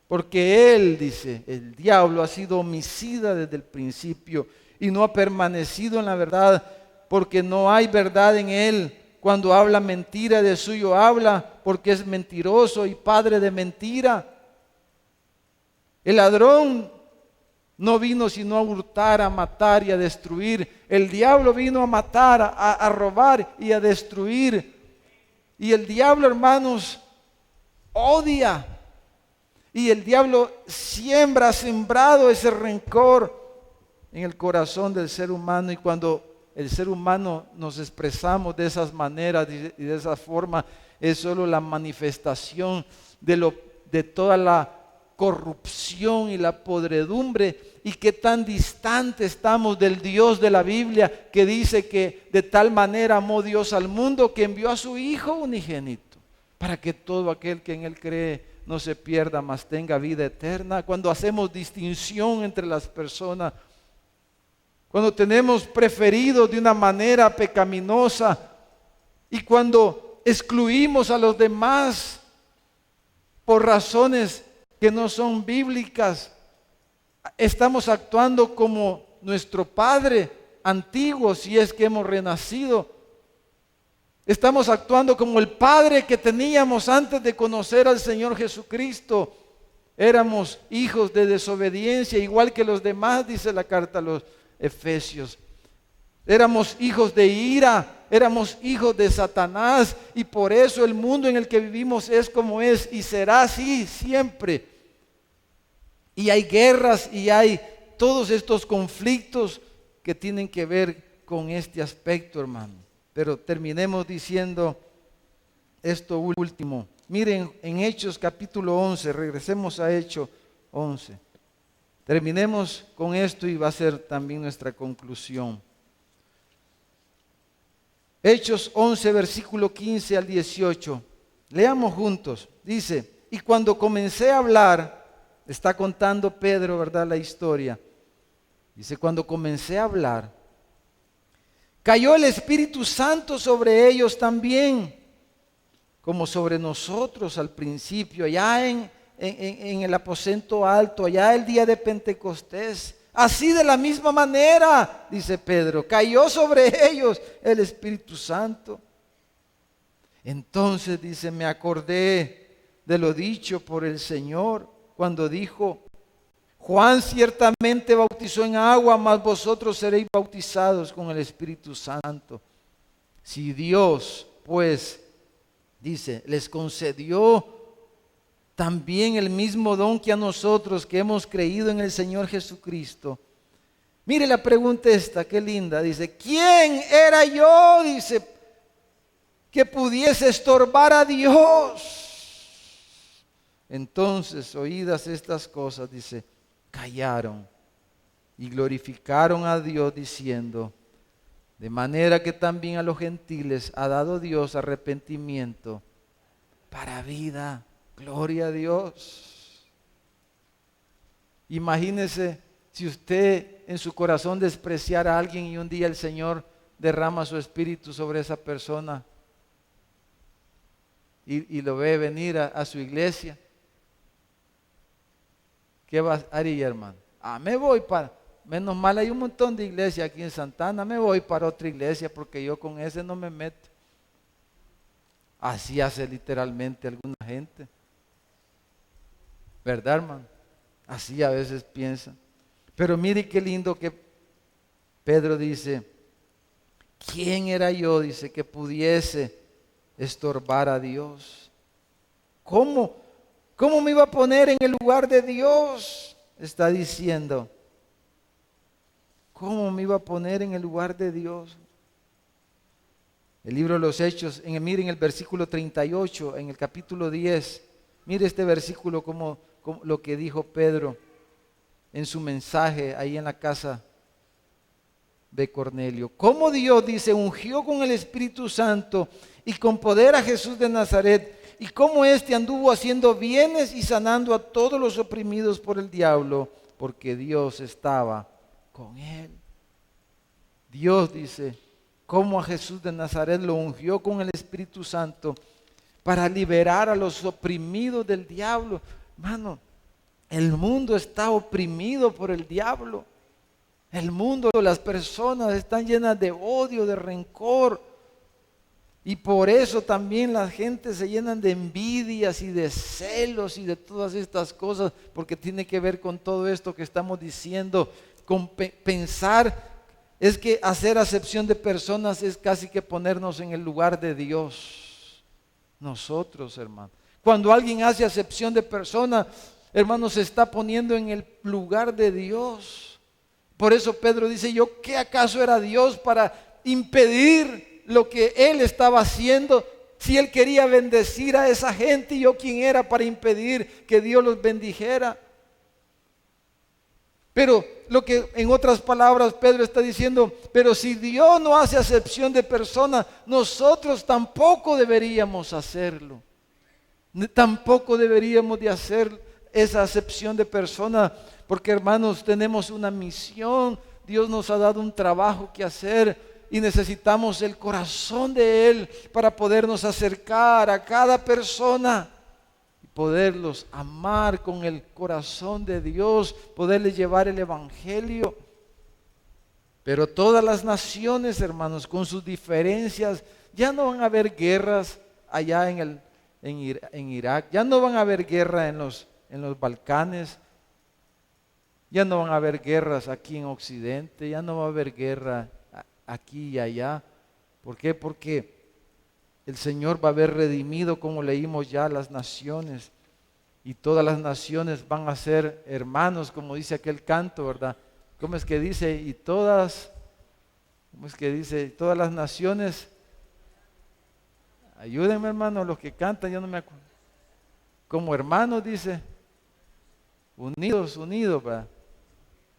porque él, dice, el diablo ha sido homicida desde el principio y no ha permanecido en la verdad, porque no hay verdad en él. Cuando habla mentira, de suyo habla, porque es mentiroso y padre de mentira. El ladrón no vino sino a hurtar, a matar y a destruir. El diablo vino a matar, a robar y a destruir. Y el diablo, hermanos, odia. Y el diablo siembra, ha sembrado ese rencor en el corazón del ser humano. Y cuando el ser humano nos expresamos de esas maneras y de esa forma, es solo la manifestación de toda la corrupción y la podredumbre, y qué tan distante estamos del Dios de la Biblia, que dice que de tal manera amó Dios al mundo que envió a su Hijo unigénito, para que todo aquel que en Él cree no se pierda, mas tenga vida eterna. Cuando hacemos distinción entre las personas, cuando tenemos preferidos de una manera pecaminosa, y cuando excluimos a los demás por razones que no son bíblicas, estamos actuando como nuestro padre antiguo, si es que hemos renacido. Estamos actuando como el padre que teníamos antes de conocer al Señor Jesucristo. Éramos hijos de desobediencia, igual que los demás, dice la carta a los Efesios. Éramos hijos de ira, éramos hijos de Satanás, y por eso el mundo en el que vivimos es como es y será así siempre. Y hay guerras y hay todos estos conflictos que tienen que ver con este aspecto, hermano. Pero terminemos diciendo esto último. Miren en Hechos capítulo 11, regresemos a Hechos 11. Terminemos con esto y va a ser también nuestra conclusión. Hechos 11, versículo 15 al 18. Leamos juntos. Dice, y cuando comencé a hablar, está contando Pedro, ¿verdad?, la historia. Dice, cuando comencé a hablar, cayó el Espíritu Santo sobre ellos también, como sobre nosotros al principio, allá en el aposento alto, allá el día de Pentecostés. Así de la misma manera, dice Pedro, cayó sobre ellos el Espíritu Santo. Entonces, dice, me acordé de lo dicho por el Señor cuando dijo, Juan ciertamente bautizó en agua, mas vosotros seréis bautizados con el Espíritu Santo. Si Dios, pues, dice, les concedió también el mismo don que a nosotros que hemos creído en el Señor Jesucristo. Mire la pregunta esta, qué linda. Dice, ¿quién era yo? Dice, que pudiese estorbar a Dios. Entonces, oídas estas cosas, dice, callaron y glorificaron a Dios diciendo, de manera que también a los gentiles ha dado Dios arrepentimiento para vida. Gloria a Dios. Imagínese si usted en su corazón despreciara a alguien y un día el Señor derrama su espíritu sobre esa persona y lo ve venir a su iglesia. ¿Qué va a hacer, hermano? Me voy para, menos mal hay un montón de iglesias aquí en Santana, me voy para otra iglesia porque yo con ese no me meto. Así hace literalmente alguna gente. ¿Verdad, hermano? Así a veces piensan. Pero mire qué lindo que Pedro dice, ¿quién era yo? Dice, que pudiese estorbar a Dios. ¿Cómo me iba a poner en el lugar de Dios? Está diciendo. ¿Cómo me iba a poner en el lugar de Dios? El libro de los Hechos, miren el versículo 38, en el capítulo 10. Mire este versículo como lo que dijo Pedro en su mensaje ahí en la casa de Cornelio. Cómo Dios, dice, ungió con el Espíritu Santo y con poder a Jesús de Nazaret, y cómo éste anduvo haciendo bienes y sanando a todos los oprimidos por el diablo, porque Dios estaba con él. Dios, dice, cómo a Jesús de Nazaret lo ungió con el Espíritu Santo para liberar a los oprimidos del diablo. Hermano, el mundo está oprimido por el diablo. El mundo, las personas están llenas de odio, de rencor. Y por eso también la gente se llenan de envidias y de celos y de todas estas cosas, porque tiene que ver con todo esto que estamos diciendo, con pensar. Es que hacer acepción de personas es casi que ponernos en el lugar de Dios. Nosotros, hermano. Cuando alguien hace acepción de personas, hermano, se está poniendo en el lugar de Dios. Por eso Pedro dice, ¿yo qué acaso era Dios para impedir lo que él estaba haciendo? Si él quería bendecir a esa gente, ¿y yo quién era para impedir que Dios los bendijera? Pero lo que en otras palabras Pedro está diciendo, pero si Dios no hace acepción de personas, nosotros tampoco deberíamos hacerlo. Tampoco deberíamos de hacer esa acepción de personas, porque hermanos, tenemos una misión. Dios nos ha dado un trabajo que hacer y necesitamos el corazón de Él para podernos acercar a cada persona y poderlos amar con el corazón de Dios, poderles llevar el evangelio. Pero todas las naciones, hermanos, con sus diferencias, ya no van a haber guerras allá en Irak, ya no van a haber guerra en los Balcanes, ya no van a haber guerras aquí en Occidente, ya no va a haber guerra aquí y allá. ¿Por qué? Porque el Señor va a haber redimido, como leímos ya, las naciones, y todas las naciones van a ser hermanos, como dice aquel canto, ¿verdad? ¿Cómo es que dice? ¿Cómo es que dice? Todas las naciones, ayúdenme, hermano, los que cantan, yo no me acuerdo. Como hermanos, dice, unidos, ¿verdad?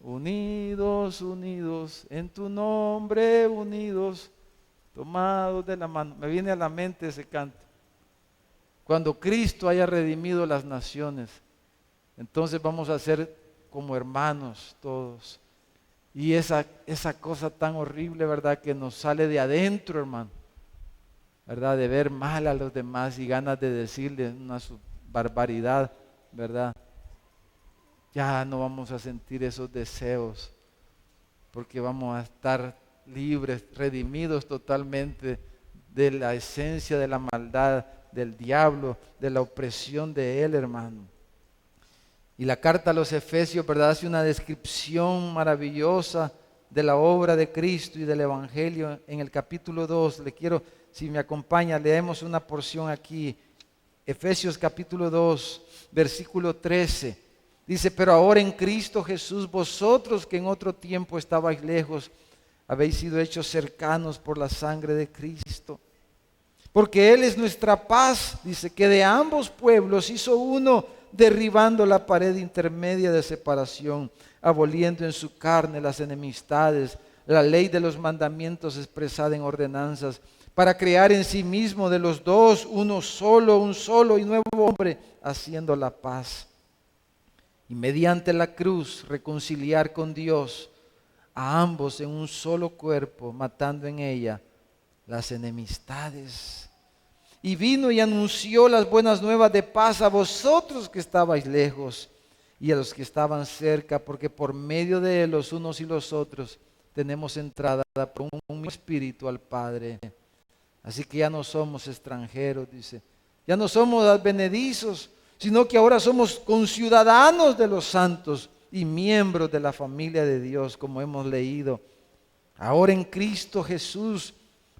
Unidos, unidos, en tu nombre unidos, tomados de la mano. Me viene a la mente ese canto. Cuando Cristo haya redimido las naciones, entonces vamos a ser como hermanos todos. Y esa cosa tan horrible, ¿verdad? Que nos sale de adentro, hermano, ¿verdad? De ver mal a los demás y ganas de decirle una barbaridad, ¿verdad? Ya no vamos a sentir esos deseos, porque vamos a estar libres, redimidos totalmente de la esencia de la maldad del diablo, de la opresión de él, hermano. Y la carta a los Efesios, ¿verdad?, hace una descripción maravillosa de la obra de Cristo y del Evangelio. En el capítulo 2, le quiero, si me acompaña, leemos una porción aquí. Efesios capítulo 2, versículo 13. Dice, pero ahora en Cristo Jesús, vosotros que en otro tiempo estabais lejos, habéis sido hechos cercanos por la sangre de Cristo. Porque Él es nuestra paz, dice, que de ambos pueblos hizo uno, derribando la pared intermedia de separación, aboliendo en su carne las enemistades, la ley de los mandamientos expresada en ordenanzas, para crear en sí mismo de los dos un solo y nuevo hombre, haciendo la paz. Y mediante la cruz reconciliar con Dios a ambos en un solo cuerpo, matando en ella las enemistades. Y vino y anunció las buenas nuevas de paz a vosotros que estabais lejos y a los que estaban cerca, porque por medio de él los unos y los otros tenemos entrada por un mismo espíritu al Padre. Así que ya no somos extranjeros, dice, ya no somos advenedizos, sino que ahora somos conciudadanos de los santos y miembros de la familia de Dios, como hemos leído. Ahora en Cristo Jesús,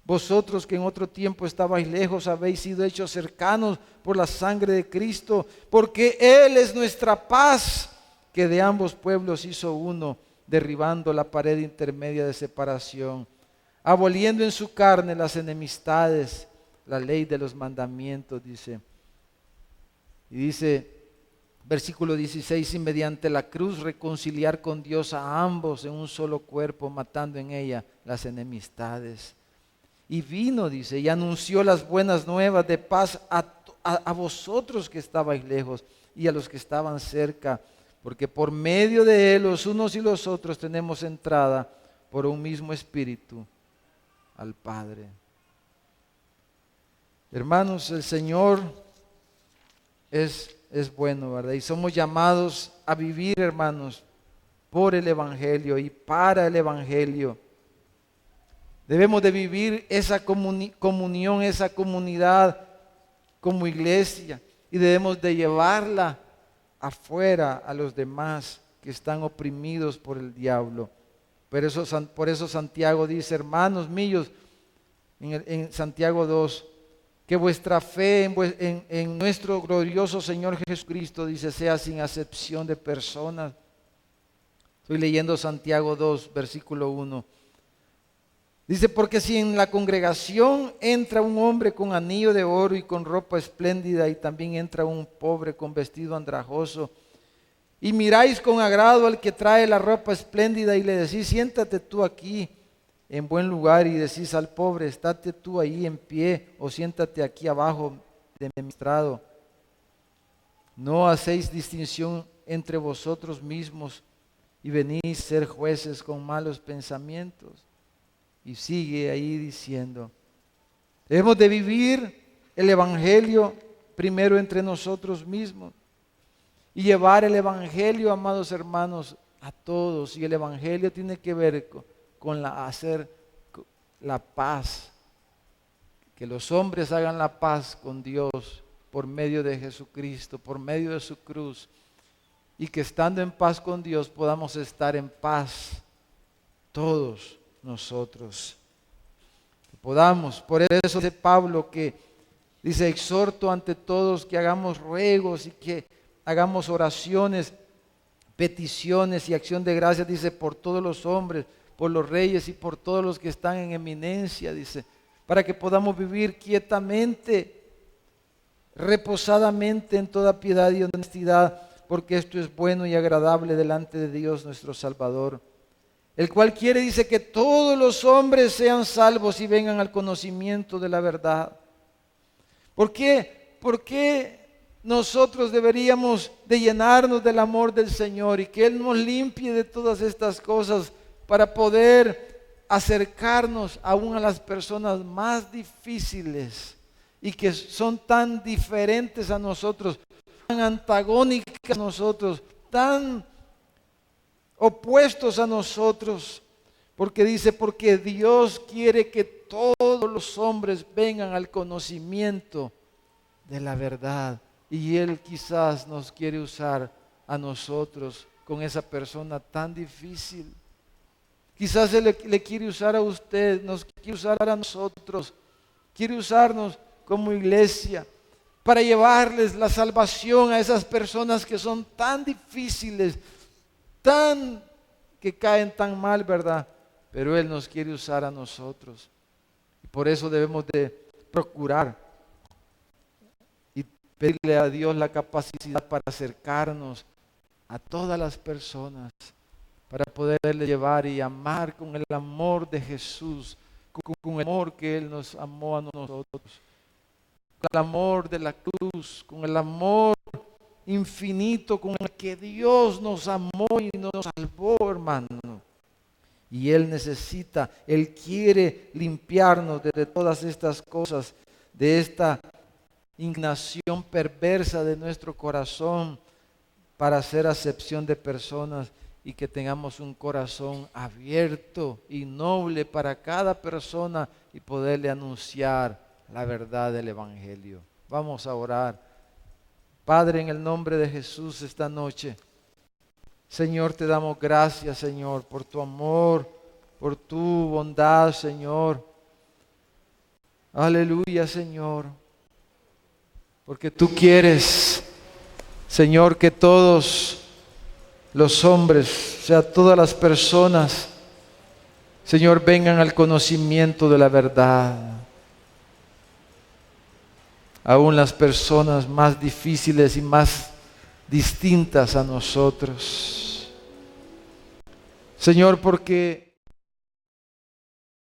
vosotros que en otro tiempo estabais lejos, habéis sido hechos cercanos por la sangre de Cristo, porque Él es nuestra paz, que de ambos pueblos hizo uno, derribando la pared intermedia de separación, aboliendo en su carne las enemistades, la ley de los mandamientos, dice. Y dice, versículo 16, y mediante la cruz reconciliar con Dios a ambos en un solo cuerpo, matando en ella las enemistades. Y vino, dice, y anunció las buenas nuevas de paz a vosotros que estabais lejos y a los que estaban cerca, porque por medio de él los unos y los otros tenemos entrada por un mismo espíritu al Padre. Hermanos, el Señor es bueno, ¿verdad? Y somos llamados a vivir, hermanos, por el Evangelio y para el Evangelio. Debemos de vivir esa comunión, esa comunidad como iglesia, y debemos de llevarla afuera a los demás que están oprimidos por el diablo. Por eso Santiago dice, hermanos míos, en Santiago 2, que vuestra fe en nuestro glorioso Señor Jesucristo, dice, sea sin acepción de personas. Estoy leyendo Santiago 2, versículo 1. Dice, porque si en la congregación entra un hombre con anillo de oro y con ropa espléndida, y también entra un pobre con vestido andrajoso, y miráis con agrado al que trae la ropa espléndida y le decís, siéntate tú aquí en buen lugar, y decís al pobre, estate tú ahí en pie, o siéntate aquí abajo de mi estrado. No hacéis distinción entre vosotros mismos y venís a ser jueces con malos pensamientos. Y sigue ahí diciendo, debemos de vivir el Evangelio primero entre nosotros mismos y llevar el Evangelio, amados hermanos, a todos. Y el Evangelio tiene que ver con hacer la paz, que los hombres hagan la paz con Dios por medio de Jesucristo, por medio de su cruz, y que estando en paz con Dios podamos estar en paz todos nosotros. Podamos, por eso dice Pablo que dice, exhorto ante todos que hagamos ruegos y que hagamos oraciones, peticiones y acción de gracias, dice, por todos los hombres, por los reyes y por todos los que están en eminencia, dice, para que podamos vivir quietamente, reposadamente en toda piedad y honestidad, porque esto es bueno y agradable delante de Dios nuestro Salvador, el cual quiere, dice, que todos los hombres sean salvos y vengan al conocimiento de la verdad. ¿Por qué? Porque nosotros deberíamos de llenarnos del amor del Señor y que Él nos limpie de todas estas cosas para poder acercarnos aún a las personas más difíciles y que son tan diferentes a nosotros, tan antagónicas a nosotros, tan opuestos a nosotros, porque dice, porque Dios quiere que todos los hombres vengan al conocimiento de la verdad, y Él quizás nos quiere usar a nosotros con esa persona tan difícil. Quizás Él le quiere usar a usted, nos quiere usar a nosotros, quiere usarnos como iglesia para llevarles la salvación a esas personas que son tan difíciles, que caen tan mal, ¿verdad? Pero Él nos quiere usar a nosotros. Y por eso debemos de procurar y pedirle a Dios la capacidad para acercarnos a todas las personas, para poderle llevar y amar con el amor de Jesús, con el amor que Él nos amó a nosotros, con el amor de la cruz, con el amor infinito con el que Dios nos amó y nos salvó, hermano. Y Él necesita, Él quiere limpiarnos de todas estas cosas, de esta inclinación perversa de nuestro corazón para hacer acepción de personas y que tengamos un corazón abierto y noble para cada persona y poderle anunciar la verdad del Evangelio. Vamos a orar. Padre, en el nombre de Jesús esta noche, Señor, te damos gracias, Señor, por tu amor, por tu bondad, Señor. Aleluya, Señor, porque tú quieres, Señor, que todos los hombres, o sea, todas las personas, Señor, vengan al conocimiento de la verdad. Aún las personas más difíciles y más distintas a nosotros. Señor, porque